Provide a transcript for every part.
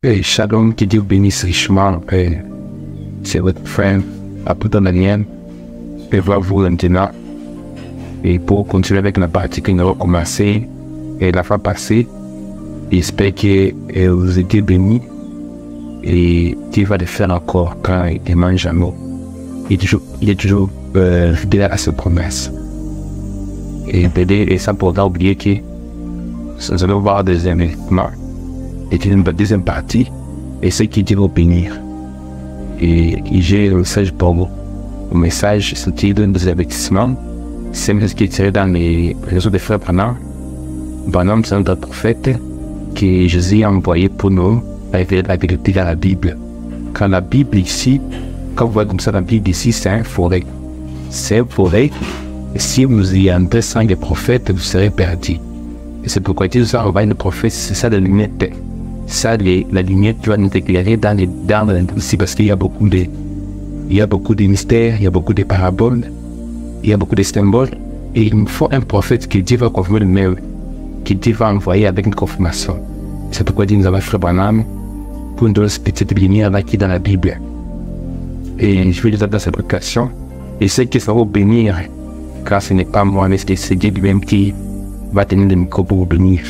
Shalom, que Dieu bénisse richement. C'est votre frère, Apôtre Daniel. Je vais vous maintenant. Et pour continuer avec la partie que nous avons commencé la fois passée, j'espère que vous étiez bénis. Et Dieu va le faire encore quand il mange à nous. Il est toujours fidèle à ses promesses. Et ça pour pas oublier que nous allons voir des événements. Et une deuxième partie, et ce qui Dieu va bénir. Et j'ai un message pour vous. Le message, c'est le titre des avertissements. C'est un message qui est tiré dans les réseaux des frères Branham. Branham, c'est un prophète que Jésus a envoyé pour nous révéler la vérité dans la Bible. Quand la Bible ici, quand vous voyez comme ça, la Bible ici, c'est un forêt. C'est une forêt. Et si vous y entrez sans les prophètes, vous serez perdus. Et c'est pourquoi Dieu nous a envoyé le prophète, c'est ça la lumière. Ça, la lumière qui va nous éclairer dans ici, parce qu'il y a beaucoup de mystères, il y a beaucoup de paraboles, il y a beaucoup de symboles. Et il me faut un prophète que Dieu va confirmer le même, que Dieu va envoyer avec une confirmation. C'est pourquoi Dieu nous a fait Branham pour nous donner cette petite lumière là qui est dans la Bible. Et je vais vous donner dans cette application. Et c'est que ça va vous bénir, car ce n'est pas moi, mais c'est Dieu lui-même qui va tenir le micro pour vous bénir.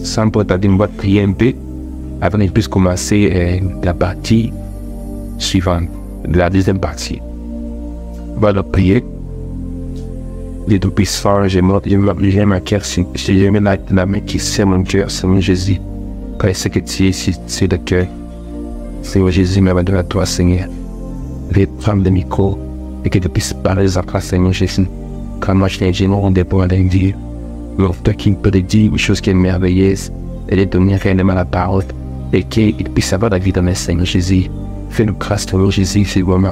Sans pour tarder, on va prier un peu avant qu'on puisse commencer la partie suivante, la deuxième partie. On va prier. Les deux puissants, j'ai ma cœur, j'ai mis la main qui sert mon cœur, c'est mon Jésus. Quand ce que tu es, c'est le cœur. Seigneur Jésus, m'abandonne à toi, Seigneur. Je vais prendre le micro et que tu puisses parler à toi, Seigneur Jésus. Quand moi je t'ai dit, on dépend avec Dieu. Donc, toi qui peut dire une chose qui est merveilleuse, et de donner réellement la parole, et qu'il puisse avoir la vie dans le Seigneur Jésus. Fais-nous grâce, Seigneur Jésus, c'est vraiment.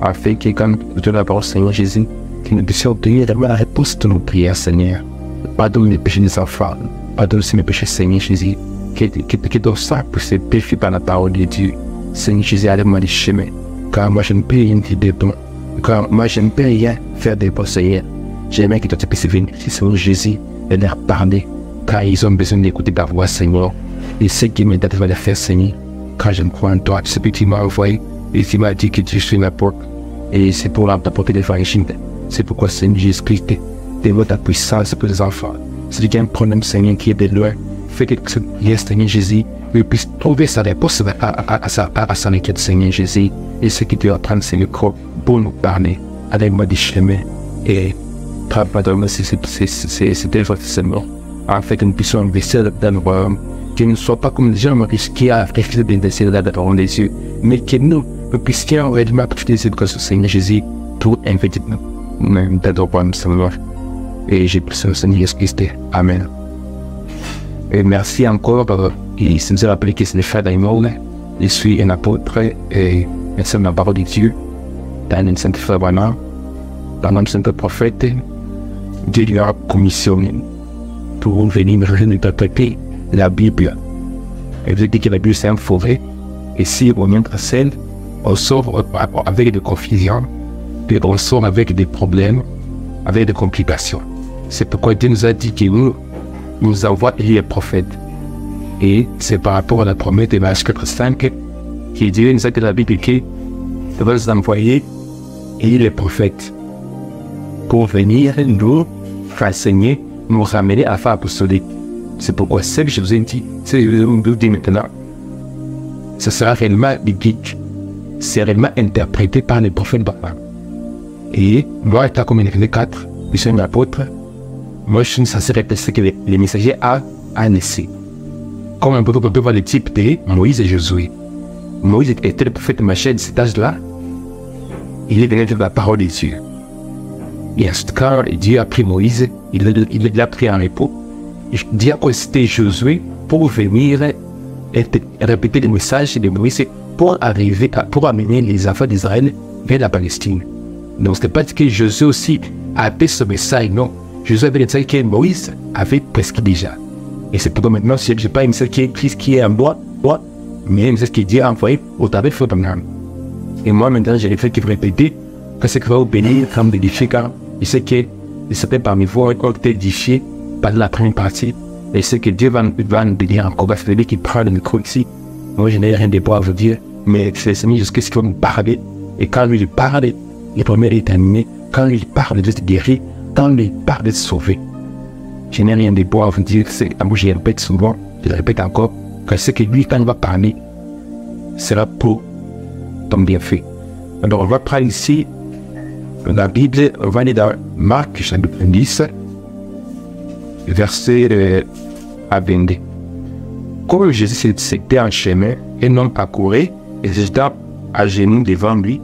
Afin que quand nous donnons la parole, Seigneur Jésus, que nous puissions obtenir la réponse de nos prières, Seigneur. Pardonne les péchés des enfants, pardonne aussi mes péchés, Seigneur Jésus. Que ton sang puisse être purifié par la parole de Dieu. Seigneur Jésus, allez-moi les chemins, car moi je ne peux rien dire de bon, car moi je ne peux rien faire de bon, Seigneur. J'aimerais que toi tu puisses venir, Seigneur Jésus, et leur parler, car ils ont besoin d'écouter ta voix, Seigneur. Et ce qui m'aide va le faire, Seigneur, car je me crois en toi, ce que tu m'as envoyé, et tu m'as dit que tu suis ma porte, et c'est pour t'apporter l'évangile. C'est pourquoi, Seigneur Jésus-Christ, dévoile ta puissance pour les enfants. Si tu as un problème, Seigneur, qui est de loin, fais que ce prière, Seigneur Jésus, il puisse trouver sa réponse à sa inquiétude, Seigneur Jésus, et ce qui tu es en train de Seigneur, pour nous parler, avec-moi des chemins, et pardonne-moi si c'était votre Seigneur, afin que nous puissions investir dans le royaume, que nous ne soyons pas comme des gens risqués à refuser d'investir dans le royaume des yeux, mais que nous puissions réellement profiter de cette grâce, Seigneur Jésus, pour investir dans le royaume, Seigneur. Et j'ai prié au Seigneur Jésus-Christ. Amen. Et merci encore, et c'est nous rappeler que c'est le frère d'Aïmoul, je suis un apôtre et merci de la parole de Dieu, dans une sainte frère Branham, dans un saint prophète. Dieu lui a commissionné pour venir nous interpréter la Bible. Et vous dites que la Bible c'est une forêt, et si on entre celle, on sort avec des confusions, puis on sort avec des problèmes, avec des complications. C'est pourquoi Dieu nous a dit que nous envoie les prophètes. Et c'est par rapport à la promesse de Matthieu 5 qui dit nous a dit dans la Bible qu'il va nous envoyer les prophètes pour venir nous renseigner, nous ramener à la fin apostolique. C'est pourquoi ce que je vous ai dit, c'est ce que je vous dis maintenant, ce sera réellement biblique, c'est réellement interprété par les prophètes Branham. Et moi, étant comme une 4, je suis un apôtre, moi je suis censé répéter ce que les messagers a laissé. Comme un peu voir le type de Moïse et Josué. Moïse était le prophète Maché de cet âge-là, il est venu de la parole de Dieu. Et ensuite, quand Dieu a pris Moïse, il l'a pris en repos. Dieu a incité Josué pour venir répéter le message de Moïse pour amener les enfants d'Israël vers la Palestine. Donc, ce n'est pas que Josué aussi avait ce message, non. Josué avait le message que Moïse avait prescrit déjà. Et c'est pourquoi maintenant, si je n'ai pas un message qui est écrit, qui est en bois, mais un message qui est Dieu a envoyé au travers de Branham. Et moi, maintenant, j'ai le fait qu'il faut répéter que ce qui va vous bénir comme édifier, car je sais que certains parmi vous ont été édifiés par la première partie, Et c'est que Dieu va nous dire encore, c'est lui qui prend le micro ici. Moi, je n'ai rien de bon à vous dire, mais c'est le Seigneur Jésus-Christ qui va nous parler. Et quand lui parle, le premier est terminé. Quand lui parle de se guérir, quand lui parle de se sauver. Je n'ai rien de bon à vous dire, je répète souvent, je le répète encore, que ce que lui, quand il va parler, sera pour ton bienfait. Alors, on va prendre ici la Bible, on va aller dans Marc, chapitre 10, verset à 22. Comme Jésus s'était en chemin, un homme accourait et se jeta à genoux devant lui.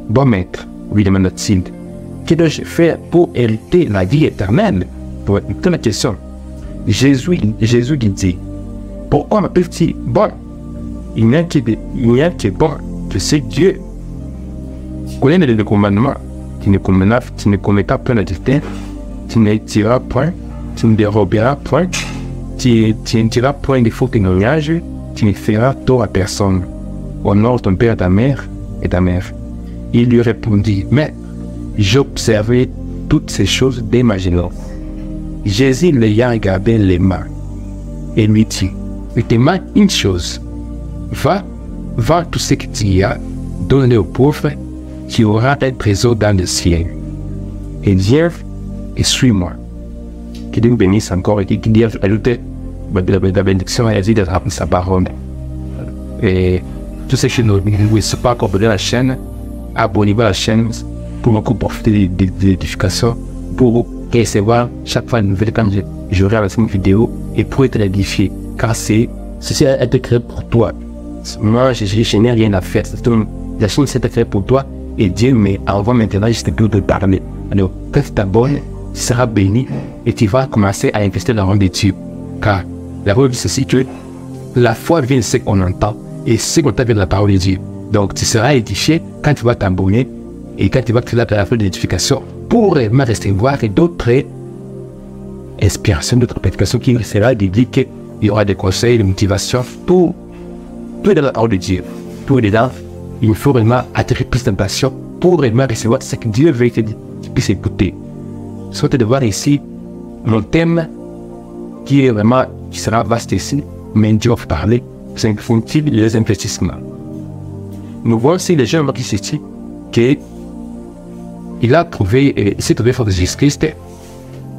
Bon maître, lui demanda-t-il, que dois-je faire pour hériter la vie éternelle? Pour répondre la question, Jésus lui dit, pourquoi m'appelles-tu bon? Il n'y a que bon, que c'est Dieu. Connais les commandements. Tu ne commettras point d'adultère, tu ne tueras point, tu ne déroberas point, tu ne diras point de faux témoignages, tu ne feras tort à personne. Honore ton père et ta mère. Il lui répondit, mais j'ai observé toutes ces choses dès ma jeunesse. Jésus l'ayant regardé les mains et lui dit, il te manque une chose. Va, vends tout ce que tu as, donne-le aux pauvres, tu auras un trésor dans le ciel. Et viens et suis-moi. Que Dieu bénisse encore et qu'il Dieu ajoute la bénédiction à Jésus de sa parole. Et tous ceux qui ne sont pas encore abonnés à la chaîne, abonnez-vous à la chaîne pour beaucoup profiter des édifications, pour recevoir chaque fois une nouvelle quand j'aurai la une vidéo et pour être édifié. Car ceci a été créé pour toi. Moi, je n'ai rien à faire. La chaîne s'est créée pour toi et Dieu m'envoie maintenant juste pour te parler. Alors, quand tu t'abonnes, tu seras béni et tu vas commencer à investir dans la robe de Dieu. Car la robe dit ceci que la foi vient de ce qu'on entend et ce qu'on entend vient de la parole de Dieu. Donc, tu seras édifié quand tu vas t'abonner et quand tu vas créer la foi d'édification pour vraiment recevoir d'autres inspirations, d'autres prédications qui sera biblique. Il y aura des conseils, des motivations, tout est dans la parole de Dieu. Tout est dedans. Il faut vraiment attirer plus d'impatience pour vraiment recevoir ce que Dieu veut que tu puisses écouter. Soit de voir ici mon thème qui sera vaste ici, mais Dieu va parler, c'est les investissements. Nous voyons aussi les gens qui se disent qu'il s'est trouvé fort de Jésus-Christ.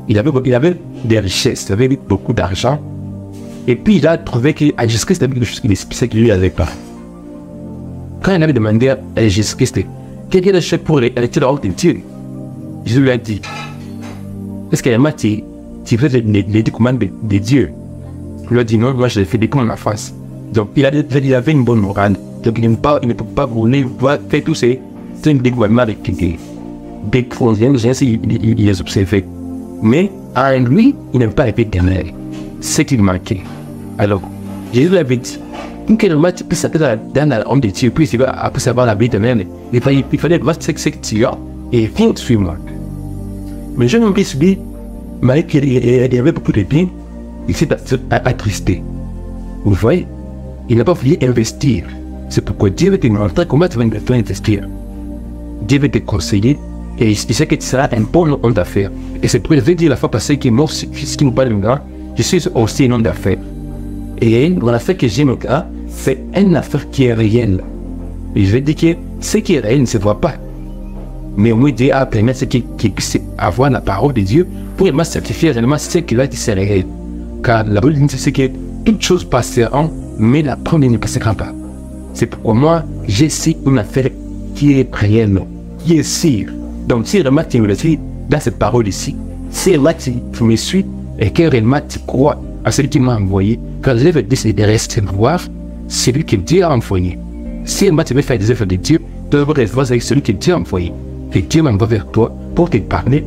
Il avait des richesses, il avait beaucoup d'argent. Et puis il a trouvé qu'à Jésus-Christ, il avait quelque chose qui lui n'avait pas. Quand il avait demandé à Jésus-Christ, qu'est-ce qu'il a fait pour hériter la robe de Dieu? Jésus lui a dit, est-ce que tu veux les commandes de Dieu? Il lui a dit, non, moi je l'ai fait des commandes à ma face. Donc il avait une bonne morale. Donc il ne peut pas voler, faire tout ça. C'est un dégouvernement des croyants, il les observait. Mais en lui, il n'avait pas la vie éternelle. C'est qu'il manquait. Alors, Jésus lui avait dit, quel moment tu peux s'attendre dans l'homme de Dieu, puis après avoir la vie éternelle, il fallait voir ce que tu as et viens suivre-moi. Mais je me suis dit, malgré qu'il y avait beaucoup de bien, il s'est attristé. Vous voyez, il n'a pas voulu investir. C'est pourquoi Dieu veut te montrer comment tu vas investir. Dieu veut te conseiller et il sait que tu seras un bon homme d'affaires. Et c'est pour ça que j'ai dit la fois passée que moi, ce qui nous parle de moi, je suis aussi un homme d'affaires. Et dans l'affaire que j'ai maintenant, c'est une affaire qui est réelle. Et je vais dire que ce qui est réel ne se voit pas. Mais au moins Dieu a permis ce qui puisse avoir la parole de Dieu pour vraiment certifier réellement ce qu'il a dit c'est réel. Car la Bible dit c'est que toutes choses passeront, mais la première ne passera pas. C'est pourquoi moi, j'ai ici une affaire qui est réelle, qui est sûre. Donc si vraiment tu me suis dans cette parole ici, si là tu me suis et que réellement tu crois à celui qui m'a envoyé, quand je vais décider de rester voir celui que Dieu a envoyé. Si réellement tu veux faire des œuvres de Dieu, tu devrais rester avec celui que Dieu a envoyé. Et Dieu m'envoie vers toi pour te parler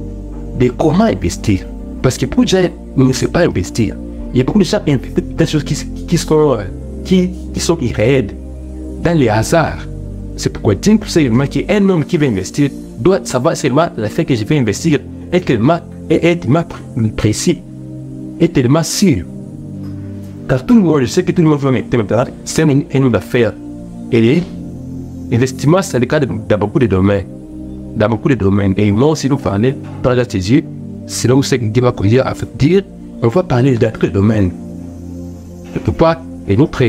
de comment investir. Parce que pour les gens ne savent pas investir. Il y a beaucoup de gens qui investissent des choses qui sont irréelles, dans les hasards. C'est pourquoi Dieu sait qu'un homme qui veut investir doit savoir seulement le fait que je vais investir est tellement précis, est tellement sûr. Car tout le monde, je sais que tout le monde veut mettre maintenant, c'est un homme d'affaires. Et l'investissement, c'est le cas dans beaucoup de domaines. Et moi aussi, nous parler, par la Jésus, c'est là où c'est que Dieu va conduire à dire on va parler d'autres domaines. Pourquoi? Et notre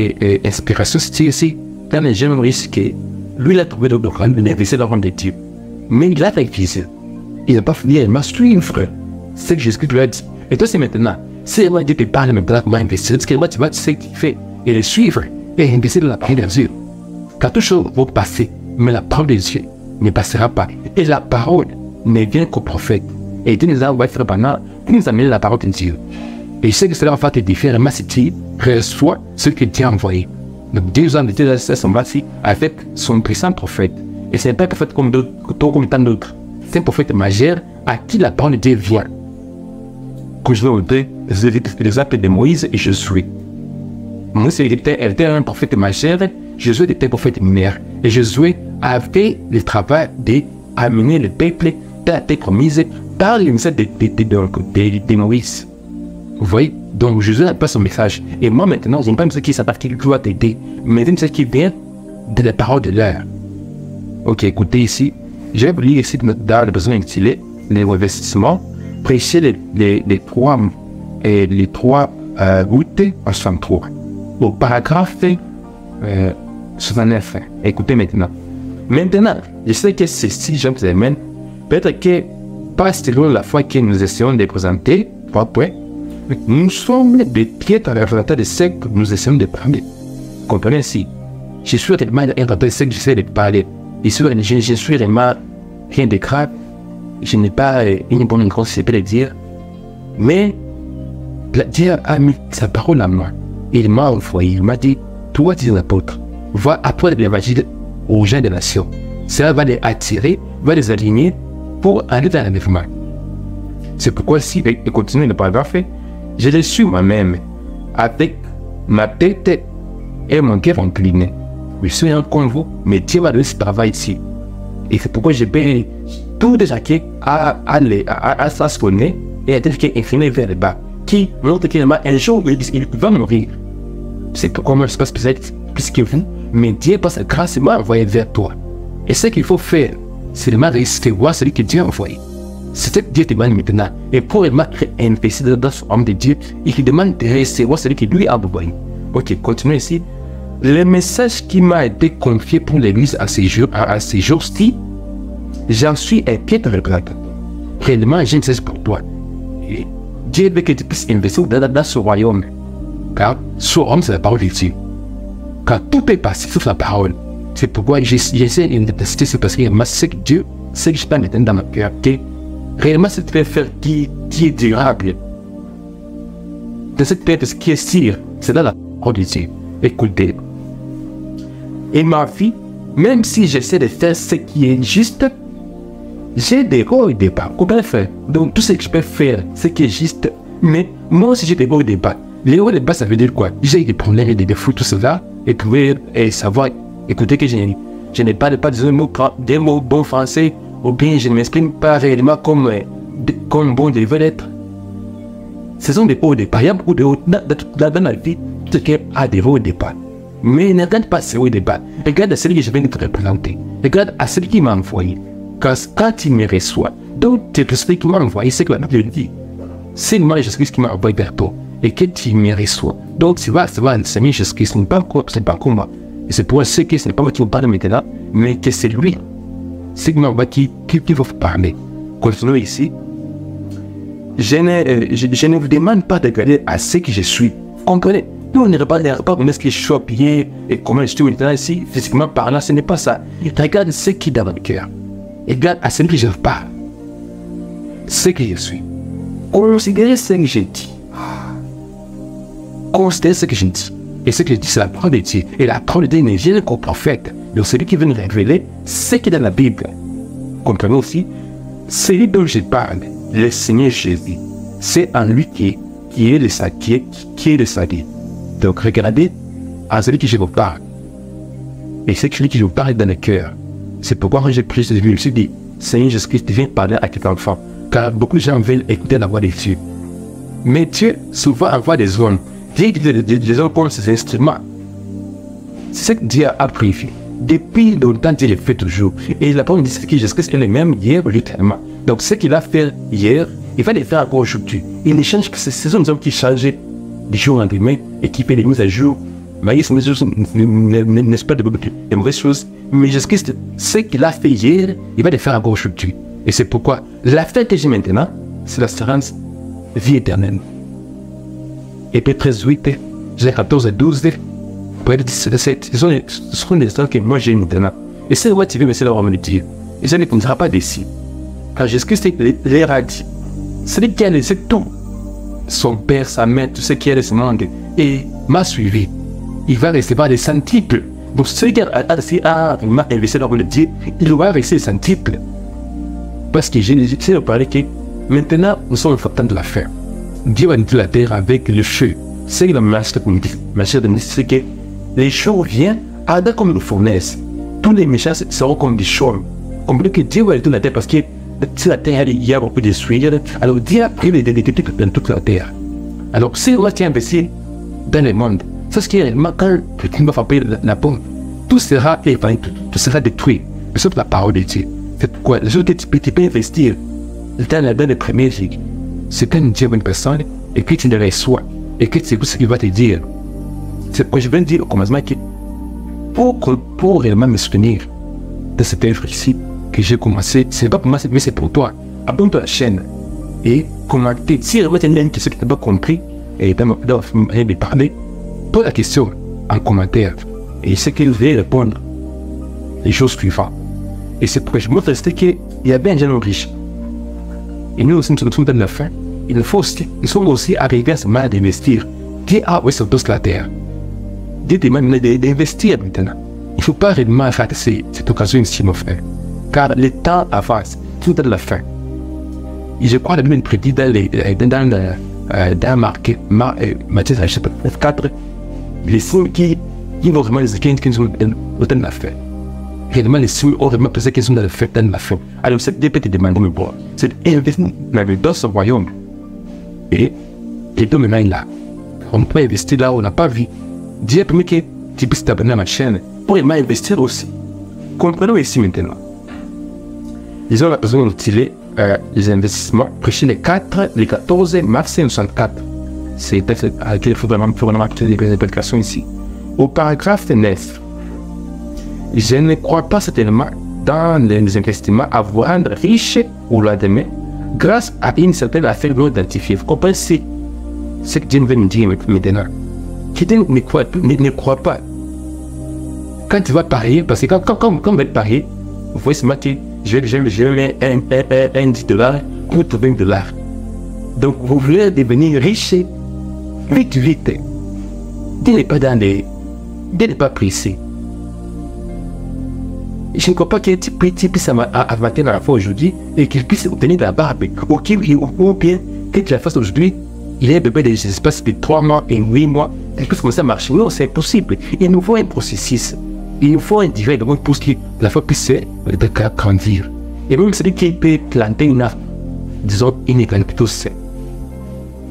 inspiration, c'est ici, dans les jeunes risqués, lui, il a trouvé d'autres domaines, il a investi dans le de Dieu. Mais il a révisé. Il n'a pas fini, il m'a suivre. C'est ce que Jésus lui a dit. Et toi, c'est maintenant. Si moi, Dieu te parle maintenant, comment investir, parce que moi, tu vas, tu sais ce qu'il fait. Et le suivre, et investir dans la parole de Dieu. Car tout chose va passer, mais la parole de Dieu ne passera pas. Et la parole ne vient qu'au prophète. Et Dieu nous a envoyé faire pendant, il nous a mis la parole de Dieu. Et je sais que cela va faire te différemment si tu reçois ce que Dieu a envoyé. Donc Dieu nous a invité à son bâti avec son puissant prophète. Et ce n'est pas un prophète comme tant d'autres. C'est un prophète majeur à qui la parole de Dieu vient. Comme je l'ai dit, l'exemple de Moïse et Josué. Moïse était un prophète majeur, Josué était un prophète mineur. Et Josué avait le travail d'amener le peuple dans la terre promise par le message de Moïse. Vous voyez? Donc Josué n'a pas son message. Et moi maintenant, je n'ai pas un message qui s'appelle qui doit t'aider, mais un message qui vient de la parole de l'heure. Ok, écoutez ici. Je vais vous lire ici dans le besoin intitulé les investissements, prêcher les trois routes en 63. Au paragraphe 69. Écoutez maintenant. Maintenant, je sais que ceci, je vous amène. Peut-être que, pas selon la foi que nous essayons de présenter, nous sommes des piètres représentants de ce que nous essayons de parler. Comprenez ici. Je suis réellement un représentant de ce que j'essaie de parler. Je suis vraiment rien de grave. Je n'ai pas une bonne grosse, je peux le dire. Mais Dieu a mis sa parole à moi. Il m'a envoyé. Il m'a dit, toi, tu es l'apôtre. Va apprendre l'évangile aux gens des nations. Cela va les attirer, va les aligner pour aller dans l'enlèvement. C'est pourquoi si, et continuer le paragraphe, je l'ai su moi-même avec ma tête et mon cœur incliné. Je suis un comme vous, mais Dieu m'a donné ce travail ici. Et c'est pourquoi je paie tout de chacun à s'assurer et à être incliné vers le bas. Qui montre qu'un jour, il va mourir. C'est pourquoi moi je ne suis pas spécial plus que vous, mais Dieu, par sa grâce, m'a envoyé vers toi. Et ce qu'il faut faire, c'est de recevoir celui que Dieu a envoyé. C'est ce que Dieu te demande maintenant. Et pour investir dans ce homme de Dieu, il te demande de recevoir celui qui lui a envoyé. Ok, continuons ici. Le message qui m'a été confié pour l'Église à ces jours-ci, j'en suis un pied de représentant. Réellement, j'ai un message pour toi. Et Dieu veut que tu puisses investir dans ce royaume. Car ce royaume, c'est la parole de Dieu. Car tout est passé sur la parole. C'est pourquoi j'essaie d'investir, c'est parce que c'est que Dieu, c'est que je peux mettre dans mon cœur. Réellement, c'est de faire qui est durable. De cette tête, ce qui est sûr, c'est dans la parole de Dieu. Écoutez. Et ma vie, même si j'essaie de faire ce qui est juste, j'ai des hauts et des bas. Comment faire? Donc tout ce que je peux faire, ce qui est juste, mais moi aussi j'ai des hauts et des bas. Les hauts et des bas, ça veut dire quoi? J'ai des problèmes et des défauts, tout cela, et trouver et savoir, écoutez que je n'ai pas des mots bons français, ou bien je ne m'exprime pas réellement comme bon devait l'être. Ce sont des hauts et des bas. Il y a beaucoup de hauts dans la vie, tout ce qui a des hauts et des bas. Mais ne regarde pas ces hauts et des bas. Regarde à celui que je viens de te représenter. Regarde à celui qui m'a envoyé. Quand il me reçoit, donc c'est celui qui m'a envoyé, c'est que la Bible dit. C'est moi Jésus-Christ qui m'a envoyé vers toi. Et que tu me reçois. Donc tu vas recevoir le Seigneur Jésus-Christ. Ce n'est pas encore moi. Et c'est pour ça que ce n'est pas moi qui vous parle maintenant, mais que c'est lui. C'est qui m'a envoyé qui va vous parler. Continuons ici. Je ne vous demande pas de regarder à ce que je suis. Comprenez? Nous, on ne regarde pas comment est-ce que je suis habillé et comment je suis maintenant ici, physiquement parlant, ce n'est pas ça. Regarde ce qui est dans votre cœur. Et regarde à celui que je parle. Ce que je suis. Considérez ce que j'ai dit. Considérez ce que je dis. Et ce que je dis, c'est la parole de Dieu. Et la parole de Dieu ne vient qu'au prophète. Donc celui qui veut nous révéler ce qui est dans la Bible. Comprenez aussi, celui dont je parle, le Seigneur Jésus, c'est en lui qui est le salut. Donc regardez à celui qui je vous parle. Et c'est celui qui je vous parle dans le cœur. C'est pourquoi quand j'ai pris ce livre, je me suis dit, Seigneur Jésus-Christ, viens parler à tes enfants. Car beaucoup de gens veulent écouter la voix de Dieu. Mais Dieu souvent envoie des hommes. Dieu des hommes comme ses instruments. C'est ce que Dieu a prévu. Depuis longtemps, Dieu le fait toujours. Et la parole dit que Jésus-Christ est le même hier, littéralement. Donc ce qu'il a fait hier, il va les faire encore aujourd'hui. Il ne change que ce sont des hommes qui changent du jour au lendemain et qui fait des mises à jour. Mais il n'est-ce pas de mauvaises choses. Mais Jésus-Christ, ce qu'il a fait hier, il va le faire encore aujourd'hui. Et c'est pourquoi la fête que j'ai maintenant, c'est l'assurance vie éternelle. Épée 13:8, j'ai 14 et 12, ce sont des histoires que moi j'ai maintenant. Et c'est what tu veux, mais c'est là où on va me le dire. Et ça ne viendra pas d'ici. Car Jésus-Christ les a dit. Celui qui a laissé tout, son père, sa mère, tout ce qui est de ce monde, et m'a suivi, il va recevoir des centiples. Donc celui qui m'a investi dans le Dieu, il va rester des centiples. Parce que Jésus a parlé que maintenant nous sommes en train de la faire. Dieu va nettoyer la terre avec le feu. C'est que le master nous dit. Master nous dit c'est que les choses viennent comme une fournaise. Tous les méchants seront comme des chaumes. On veut que Dieu va nettoyer la terre parce que si la terre il y a beaucoup de détruire, alors Dieu a pris les détruire dans toute la terre. Alors si on tient investi dans le monde, c'est ce qui est réellement quand tu vas frapper la bombe, tout sera épargné, tout sera détruit. Sauf la parole de Dieu. C'est pourquoi les autres tu peux investir dans les premiers cycles. C'est quand Dieu est une personne et que tu le reçois et que tu sais ce qu'il va te dire. C'est pourquoi je viens de dire au commencement que pour réellement me soutenir de cette œuvre ici que j'ai commencé, c'est pas pour moi, mais c'est pour toi. Abonne-toi à la chaîne et commenter. Si vraiment tu as une question que tu n'as pas compris et tu as parler, pose la question en commentaire et ce qu'il veut répondre les choses suivantes. Et c'est pourquoi je me montre qu'il y a bien des gens riches. Et nous aussi, nous sommes dans la fin. Il faut aussi, nous sommes aussi arrivés à ce moment d'investir. Dieu a aussi tous la terre. Dieu demande d'investir maintenant. Il ne faut pas réellement rater cette occasion ici, mon frère. Car le temps avance, tout est de la fin. Et je crois que la Bible prédit dans Matthieu chapitre 4, les signes qui vont vraiment les écrire qui sont dans la fin. Réellement, les signes ont vraiment pensé qu'ils sont dans la fin. Alors, cette Dieu peut te demander de me voir. C'est investir dans ce royaume. Et tout maintenant est là. On peut investir là où on n'a pas vu. Dieu a permis que tu puisses t'abonner à ma chaîne pour vraiment investir aussi. Comprenons ici maintenant. Ils ont la besoin d'utiliser les investissements prêchés les 14 mars 1964. C'est le texte à laquelle il faut vraiment appliquer des applications ici. Au paragraphe 9, je ne crois pas certainement dans les investissements à vous rendre riche au lendemain grâce à une certaine affaire non identifiée. Vous comprenez ce que Dieu veut nous dire maintenant. Qui ne croit pas. Quand tu vas parier, parce que quand on va parier, vous voyez ce matin, je vais un $10 pour trouver $1. Donc vous voulez devenir riche vite. Dieu n'est pas Dieu n'est pas pressé. Je ne crois pas qu'il puisse avancer dans la foi aujourd'hui et qu'il puisse obtenir de la barbe. Ou bien que tu la fasses aujourd'hui, il y a bébé des espaces de 3 mois et 8 mois. Il puisse commencer à marcher. Non, c'est impossible. Il nous faut un processus. Il nous faut un direct pour que la foi puisse grandir. Et même celui qui peut planter une arbre, disons, une école plutôt saine.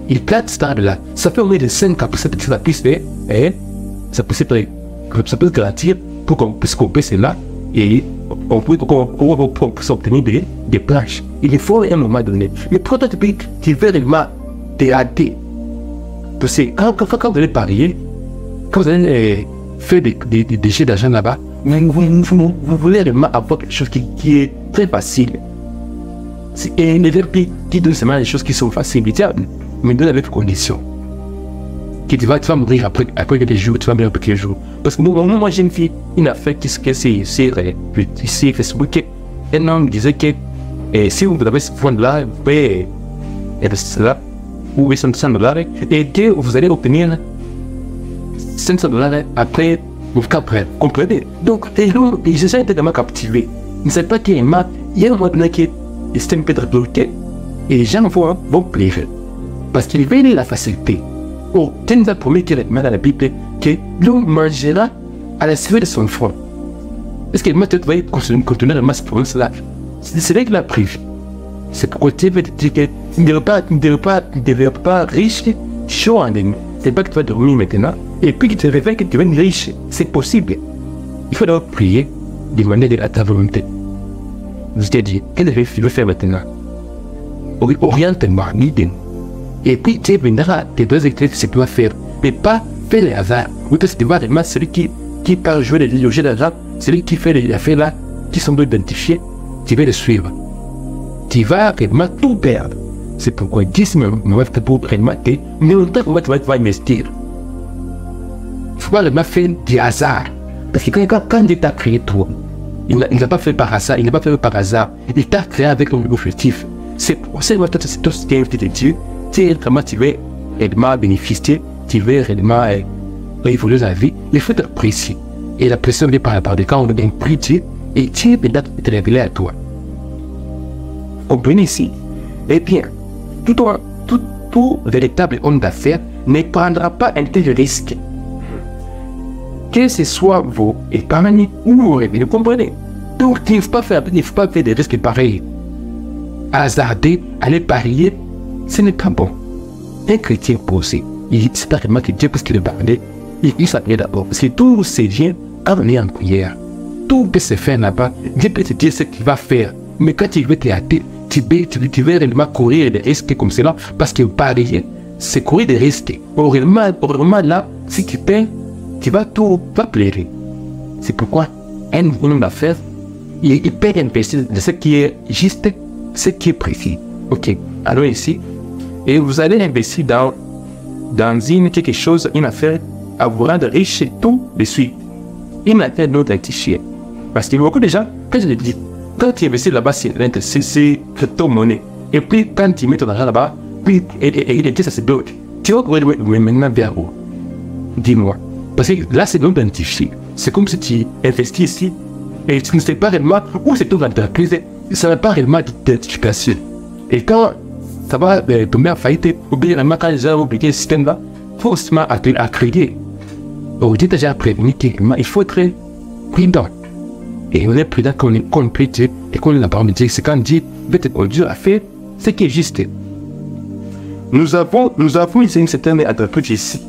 Il plante cet arbre-là. Ça fait au moins de 5 ans pour que ça puisse faire. Et ça peut grandir pour qu'on puisse cela. Et on peut obtenir des planches. Il faut à un moment donné. Mais pourquoi tu veux réellement te hâter? Parce que quand vous allez parier, quand vous allez faire des jets d'argent là-bas, vous voulez réellement avoir quelque chose qui est très facile. Et les verres qui donnent seulement les choses qui sont faciles, mais donne avec condition. Que tu vas mourir après quelques jours, tu vas mourir après quelques jours. Parce que moi j'ai une fille, une affaire qui c'est Facebook. Un homme disait que si vous avez ce fonds-là, vous pouvez investir là, ou $100, et que vous allez obtenir $500 après vous comprenez. Donc, les gens étaient tellement captivés. Ils ne savent pas qu'il y a un moment donné qui est système peut être bloqué, et les gens vont pleurer. Parce qu'ils veulent la facilité. Oh, Dieu nous a promis qu'il est dans la Bible que l'homme mangera à la suite de son front. Est-ce que maintenant tu vas continuer à masser pour cela? C'est là qu'il a pris. C'est pourquoi Dieu veut te dire que tu ne deviens pas riche chaud en demi. C'est pas que tu vas dormir maintenant et puis que tu te réveilles que tu deviens riche. C'est possible. Il faut d'abord prier, demander à ta volonté. Je t'ai dit, qu'est-ce que tu veux faire maintenant? oriente-moi, guide. Et puis, tu viendras, tes deux activités, c'est que tu vas faire. Mais pas faire les hasards. Oui, parce que tu vois réellement celui qui parle jouer les jeux d'argent, celui qui fait les affaires là, qui sont identifiés, tu vas le suivre. Tu vas réellement tout perdre. C'est pourquoi 10 me va faire pour réellement te montrer comment tu vas investir. Il faut pas réellement faire du hasard. Parce que quand Dieu t'a créé toi, il n'a pas fait par hasard, il n'a pas fait par hasard. Il t'a créé avec un objectif. C'est pour ça que tout ce qui est invité de Dieu, vraiment tu veux réellement bénéficier, tu veux réellement évoluer dans la vie, il faut t'apprécier. Et la pression vient par la part de quand on a bien pris Dieu, et Dieu peut te révéler à toi. Comprenez ici. Eh bien, tout véritable homme d'affaires ne prendra pas un tel risque. Que ce soit vos épargnes ou vos revenus, vous comprenez? Donc, il ne faut pas faire des risques pareils. Hasarder, aller parier, ce n'est pas bon. Un chrétien posé, il sait vraiment que Dieu peut se le parler, il s'appelle d'abord. Parce que tout se vient en est en prière. Tout peut se faire là-bas. Dieu peut te dire ce qu'il va faire. Mais quand tu veux te hâter, tu veux réellement courir des risques comme cela. Parce que parier, c'est courir des risques. Réellement là, si tu perds, tu vas tout plaire. C'est pourquoi un homme d'affaires, il peut investir de ce qui est juste, ce qui est précis. Ok, allons ici. Et vous allez investir dans quelque chose, une affaire à vous rendre riche tout de suite. Une affaire non rectifiée. Parce qu'il y a beaucoup de gens, quand je le dis, quand tu investis là-bas, c'est ton monnaie. Et puis quand tu mets ton argent là-bas, puis et ça se bloque. Tu vas courir maintenant vers où? Dis-moi. Parce que là, c'est non identifié. C'est comme si tu investis ici et tu ne sais pas réellement où c'est ton entreprise. Ça n'a pas réellement d'identification. Et quand ça va tomber en faillite, ou bien réellement quand les gens vont oublier le système là, il faut aussi accréditer. Au Dieu déjà prévenu qu'il faut être prudent. Et on est prudent quand on prie Dieu et qu'on est la parole de Dieu. C'est quand Dieu veut être Dieu à faire ce qui est juste. Nous avons ici une certaine entreprise ici.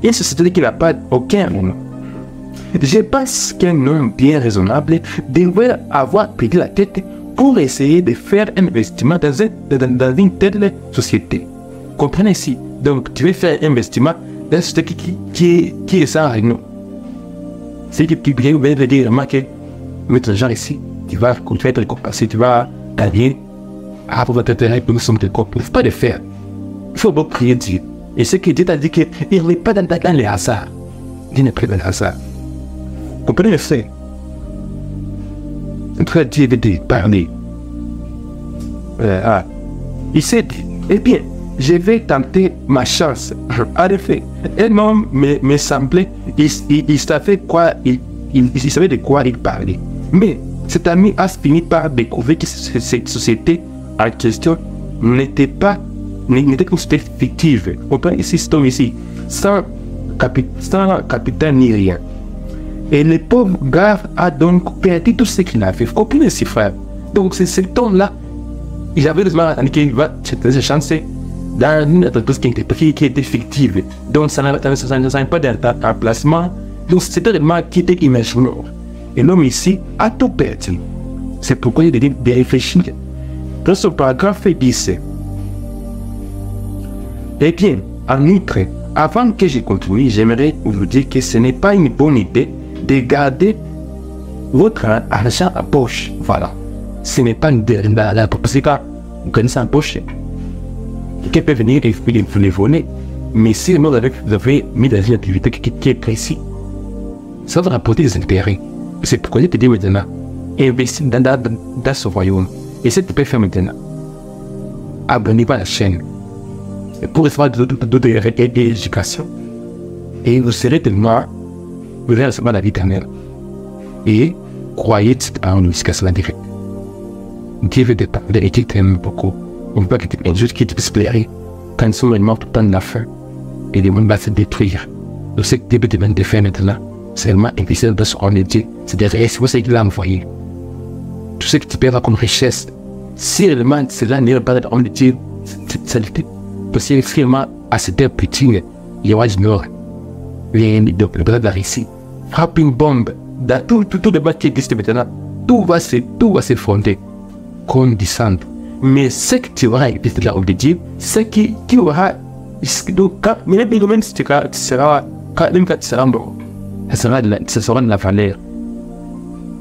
Une société qui n'a pas aucun nom. Je pense qu'un homme bien raisonnable devrait avoir pris la tête pour essayer de faire un investissement dans une telle société. Comprenez ici. Donc, tu veux faire un investissement dans une société qui est sans nous. C'est qui vient de dire que mettre gens ici, tu vas être récompensé, tu vas gagner à votre intérêt pour nous sommes de corps. Il ne faut pas le faire. Il faut beaucoup prier Dieu. Et ce que Dieu t'a dit qu'il n'est pas dans les hasards. Dieu n'est pas dans les hasards. Comprenez le fait. Très Dieu veut te parler. Il s'est dit, eh bien, je vais tenter ma chance. En effet, un homme me semblait, il savait quoi, il savait de quoi il parlait. Mais cet ami a fini par découvrir que cette société en question n'était qu'une société fictive. On peut ici, sans capitaine ni rien. Et le pauvre gars a donc perdu tout ce qu'il avait. Vous comprenez, ses frères? Donc, c'est cet homme-là, il avait besoin qu'il va se chancer dans une entreprise qui était fictive. Donc, ça n'a pas d'emplacement. Donc, c'était vraiment qui était imaginaire. Et l'homme ici a tout perdu. C'est pourquoi il dit de réfléchir. Dans ce paragraphe, il dit ça. Eh bien, en outre, avant que je continue, j'aimerais vous dire que ce n'est pas une bonne idée de garder votre argent en poche. Voilà. Ce n'est pas une idée la parce que quand vous connaissez en poche, quelqu'un peut venir et vous les voler. Mais si vous avez mis dans une activité qui est précise, ça va rapporter des intérêts. C'est pourquoi je te dis maintenant, investir dans ce royaume. Et ce que tu peux faire maintenant, abonnez-vous à la chaîne pour recevoir d'autres éducations. Et vous serez tellement, vous allez recevoir la vie éternelle. Et croyez en l'éducation directe. Dieu veut te parler et Dieu t'aime beaucoup. On ne peut pas que tu es juste qui te puisse plaire. Quand ils sont vraiment tout le temps de la faim, et le monde va se détruire. Donc ce que Dieu peut te demander de faire maintenant, c'est vraiment investir dans ce qu'on est Dieu. C'est-à-dire, c'est ce qu'il a envoyé. Tout ce que tu peux avoir comme richesse, si réellement cela n'est pas d'homme de Dieu, c'est parce que vraiment à cette heure petit, il y aura du nord. Le bras de la Russie frappe une bombe dans tout le bas qui existe maintenant. Tout va s'effondrer. Qu'on descende. Mais ce que tu auras été là de Dieu, c'est qui aura. Donc, même si tu seras, même quand tu seras mort, ça sera de la valeur.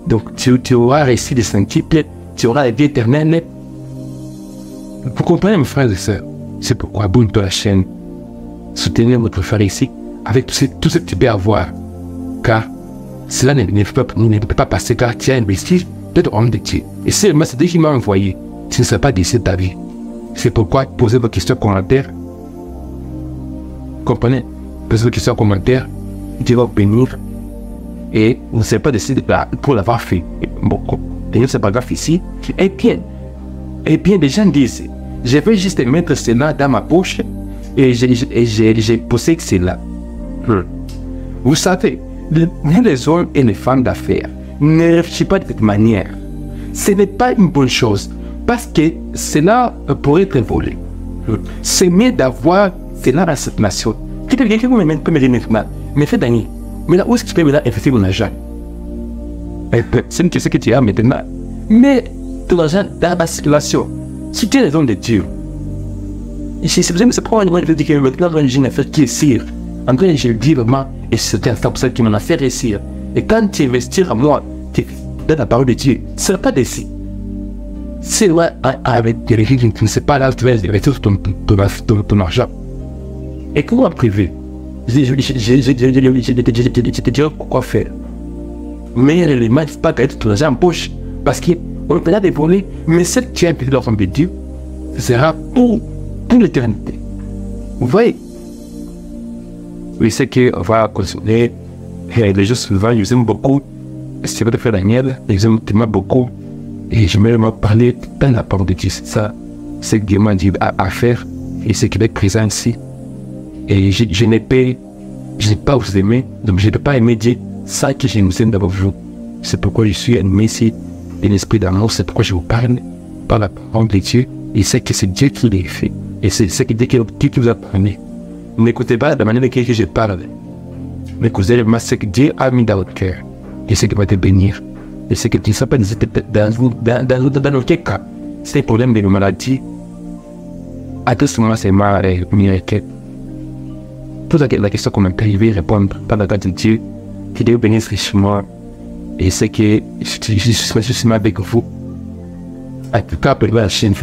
Donc, tu auras réussi de sentir, tu auras la vie éternelle. Vous comprenez, mes frères et sœurs, c'est pourquoi abonne-toi à la chaîne. Soutenez votre frère ici avec tout ce que tu peux avoir. Car cela ne peut pas passer car tu as investi de ton homme de Dieu. Et seulement c'est Dieu qui m'a envoyé. Tu ne seras pas déçu de ta vie. C'est pourquoi posez vos questions en commentaire. Comprenez? Posez vos questions en commentaire. Dieu va vous bénir. Et vous ne serez pas déçu pour l'avoir fait. Bon, d'ailleurs, c'est pas grave ici. Et bien, des gens disent, je vais juste mettre cela dans ma poche et j'ai posé que c'est là. Vous savez, les hommes et les femmes d'affaires ne réfléchissent pas de cette manière. Ce n'est pas une bonne chose parce que cela pourrait être volé. C'est mieux d'avoir cela dans cette nation. Quelqu'un peut me dire maintenant, mais fais d'année. Mais là, où est-ce que tu peux investir mon argent? C'est une question que tu as maintenant. Mais ton argent dans la circulation, si tu es les hommes de Dieu, c'est probablement que je maintenant j'ai une affaire qui est sire. En train de dire vraiment, et c'est un pour ça qui m'en a fait réussir. Et quand tu investis à moi, dans la parole de Dieu, tu ne seras pas déçu. C'est loin avec des régimes, tu ne sais pas là où tu vas investir ton argent. Et comment en privé? Je te dirai pourquoi faire. Mais l'élément, il ne faut pas garder ton argent en poche. Parce qu'on peut des volets, mais ce que tu as impliqué dans de Dieu, ce sera pour l'éternité. Vous voyez? Oui, c'est qu'on va continuer. Et les gens souvent, ils aiment beaucoup. C'est vrai de faire Daniel, ils aiment tellement beaucoup. Et j'aimerais me parler dans la parole de Dieu. C'est ça, c'est ce que Dieu m'a dit à faire. Et c'est qu'il est présent ici. Et je n'ai pas vous aimer, donc je ne peux pas aimer Dieu sans que je vous aime d'abord vous. C'est pourquoi je suis animé ici d'un esprit d'amour, c'est pourquoi je vous parle par la parole de Dieu. Et c'est que c'est Dieu qui l'a fait. Et c'est Dieu qui vous a parlé. N'écoutez pas de la manière que je parle. Mais écoutez vraiment ce que Dieu a mis dans votre cœur. Et ce qui va te bénir. Et ce que tu ne sais pas dans aucun cas. C'est un problème de maladie. À tout ce moment, c'est ma miracle. Pose la question commentaire, je vais répondre par la grâce de Dieu. Que Dieu bénisse richement. Et c'est que je suis avec vous. En tout cas, pour la chaîne,